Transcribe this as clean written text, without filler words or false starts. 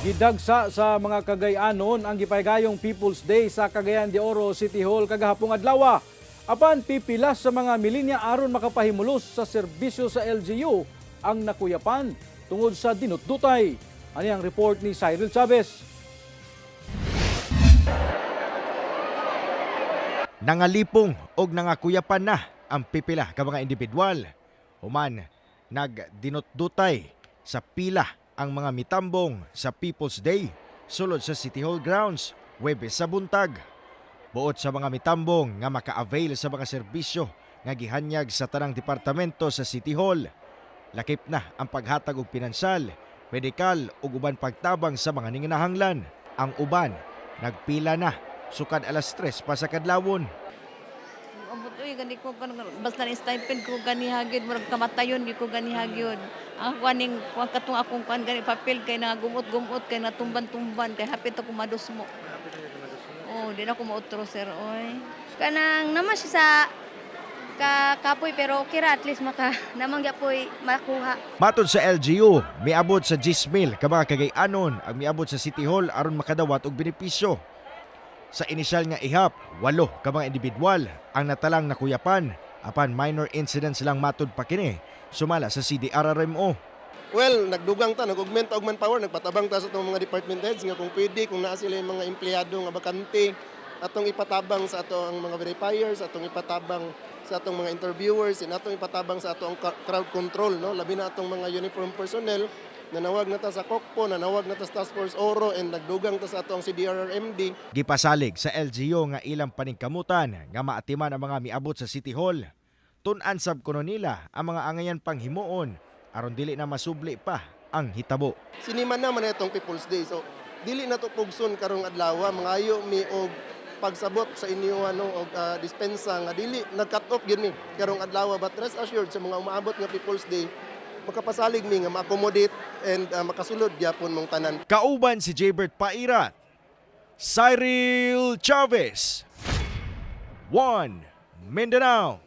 Gidagsa sa mga Cagayanon ang gipahigayong People's Day sa Cagayan de Oro City Hall kagahapong adlaw. Apan pipilas sa mga milinya aron makapahimulos sa serbisyo sa LGU ang nakuyapan tungod sa dinutdutay. Ani ang report ni Cyril Chavez. Nangalipong og nangakuyapan na ang pipila ka mga individual. Human nagdinutdutay sa pila ang mga mitambong sa People's Day sulod sa City Hall grounds Huwebes sa buntag. Buot sa mga mitambong nga maka-avail sa mga serbisyo nga gihanyag sa tanang departamento sa City Hall. Lakip na ang paghatag og pinansal, medikal ug uban pagtabang sa mga ninginahanglan. Ang uban nagpila na sukad alas 3 pa sa kadlawon. Gani ko basta ni stipend ko gani hagyod murag kamatayon gi ko gani hagyod. Ang kuaning katong akong kuan gani papel kay nagumot-gumot kay natumban-tumban kay hapit ako madusmo. Oh, di na ko mautro sir oy. Kanang naman siya sa kapoy pero kira at least namang yapoy makuha. Matod sa LGU, miabot sa 10,000 ka mga Cagayanon ang miabot sa City Hall aron makadawat og benepisyo. Sa inisyal nga ihap, 8 ka mga individual ang natalang nakuyapan apan minor incidents lang matud pa kini sumala sa CDRRMO. Well, nagdugang ta, nag-augment og manpower, nagpatabang ta sa itong mga department heads nga kung pwede, kung naa sila yung mga empleyado nga bakante, atong ipatabang sa ato ang mga verifiers, atong ipatabang sa atong mga interviewers, and atong ipatabang sa atong crowd control, no? Labi na atong mga uniform personnel, nanawag na ta sa Kokpo, nanawag na ta sa Task Force Oro, and nagdugang ta sa atong CDRRMD. Gipasalig sa LGU nga ilang paningkamutan nga maatiman ang mga miabot sa City Hall. Tun-an sab kuno nila ang mga angayan panghimuon aron dili na masubli pa ang hitabo. Siniman naman na itong People's Day, so dili na to pugson karong adlaw, mangayo mi og pagsabot sa inyo og dispensa nga dili nag-cut off gyud mi karong adlaw, but rest assured sa mga umaabot nga People's Day makapasalig mi nga ma-accommodate and makasulod gyapon mong tanan. Kauban si Jaybert Pairat, Cyril Chavez, 1 Mindanao.